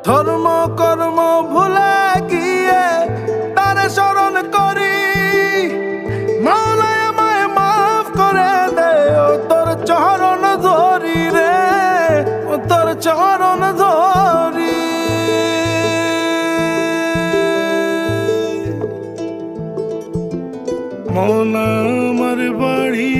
ধর্ম কর্ম ভুলে গিয়ে তারে স্মরণ করি, মাওলায় আমায় মাফ করে দে, ও তোর চরণ ধরি রে, ও তোর চরণ ধরি। মৌলা আমার বাড়ি